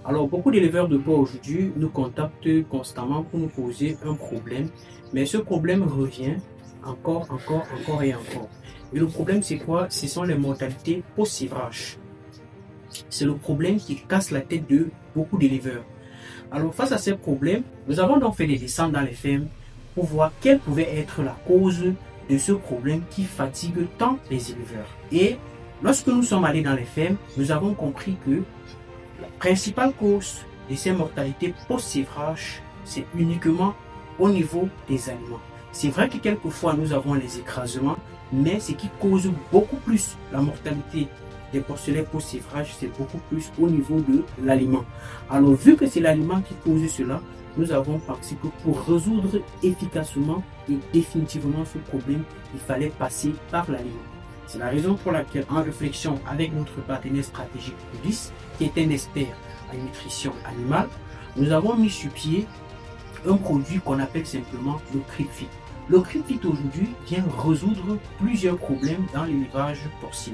Alors, beaucoup d'éleveurs de porc aujourd'hui nous contactent constamment pour nous poser un problème, mais ce problème revient encore et encore. Et le problème, c'est quoi? Ce sont les mortalités post-sévrage. C'est le problème qui casse la tête de beaucoup d'éleveurs. Alors, face à ces problèmes, nous avons donc fait des descentes dans les fermes pour voir quelle pouvait être la cause de ce problème qui fatigue tant les éleveurs. Et lorsque nous sommes allés dans les fermes, nous avons compris que la principale cause de ces mortalités post-sévrage, c'est uniquement au niveau des aliments. C'est vrai que quelquefois nous avons les écrasements, mais ce qui cause beaucoup plus la mortalité des porcelets post-sévrage, c'est beaucoup plus au niveau de l'aliment. Alors, vu que c'est l'aliment qui cause cela, nous avons pensé que pour résoudre efficacement et définitivement ce problème, il fallait passer par l'aliment. C'est la raison pour laquelle, en réflexion avec notre partenaire stratégique Ulysse, qui est un expert en nutrition animale, nous avons mis sur pied un produit qu'on appelle simplement le CRIPFIT. Le CRIPFIT aujourd'hui vient résoudre plusieurs problèmes dans l'élevage porcin.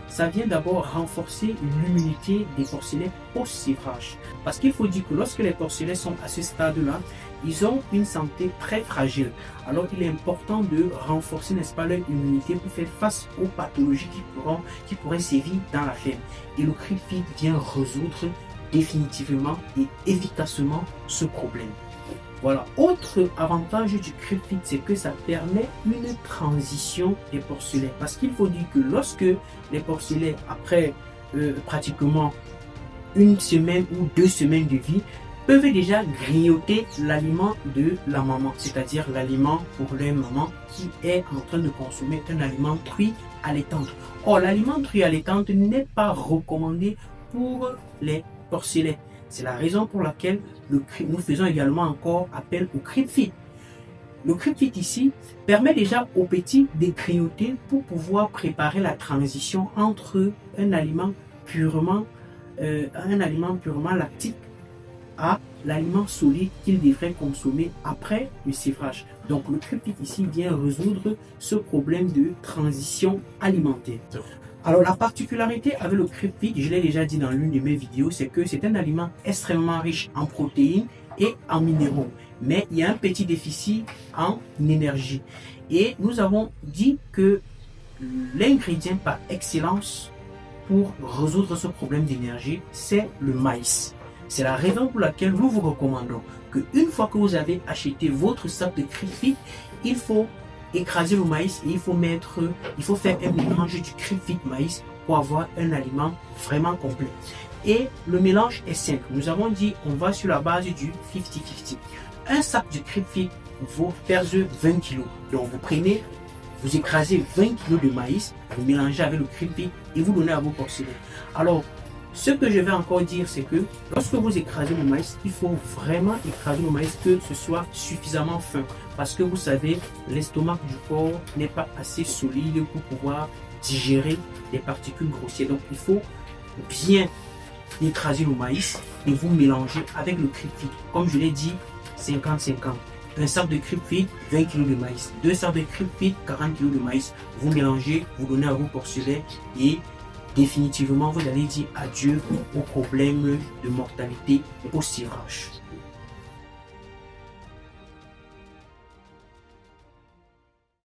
Ça vient d'abord renforcer l'immunité des porcelets post-sévrage. Parce qu'il faut dire que lorsque les porcelets sont à ce stade-là, ils ont une santé très fragile. Alors il est important de renforcer, n'est-ce pas, leur immunité pour faire face aux pathologies qui pourraient sévir dans la ferme. Et le CRIPFIT vient résoudre définitivement et efficacement ce problème. Voilà, autre avantage du CRIPFIT, c'est que ça permet une transition des porcelets. Parce qu'il faut dire que lorsque les porcelets, après pratiquement une semaine ou 2 semaines de vie, peuvent déjà grignoter l'aliment de la maman, c'est-à-dire l'aliment pour leur maman qui est en train de consommer un aliment truit allaitante. Or, l'aliment truit allaitante n'est pas recommandé pour les porcelets. C'est la raison pour laquelle nous faisons également encore appel au CRIPFIT. Le CRIPFIT ici permet déjà aux petits de grignoter pour pouvoir préparer la transition entre un aliment purement lactique à l'aliment solide qu'ils devraient consommer après le sévrage. Donc le CRIPFIT ici vient résoudre ce problème de transition alimentaire. Alors la particularité avec le CRIPFIT, je l'ai déjà dit dans l'une de mes vidéos, c'est que c'est un aliment extrêmement riche en protéines et en minéraux. Mais il y a un petit déficit en énergie. Et nous avons dit que l'ingrédient par excellence pour résoudre ce problème d'énergie, c'est le maïs. C'est la raison pour laquelle nous vous recommandons qu'une fois que vous avez acheté votre sac de CRIPFIT, il faut écraser le maïs et il faut faire un mélange du CRIPFIT maïs pour avoir un aliment vraiment complet. Et le mélange est simple. Nous avons dit on va sur la base du 50-50. Un sac de CRIPFIT pèse 20 kg. Donc vous prenez, vous écrasez 20 kg de maïs, vous mélangez avec le CRIPFIT et vous donnez à vos porcelets. Alors, ce que je vais encore dire, c'est que lorsque vous écrasez le maïs, il faut vraiment écraser le maïs que ce soit suffisamment fin. Parce que vous savez, l'estomac du porc n'est pas assez solide pour pouvoir digérer des particules grossières. Donc, il faut bien écraser le maïs et vous mélanger avec le CRIPFIT. Comme je l'ai dit, 50-50. Un sac de CRIPFIT, 20 kg de maïs. 2 sacs de CRIPFIT, 40 kg de maïs. Vous mélangez, vous donnez à vos porcelets et définitivement, vous allez dire adieu aux problèmes de mortalité post-sévrage.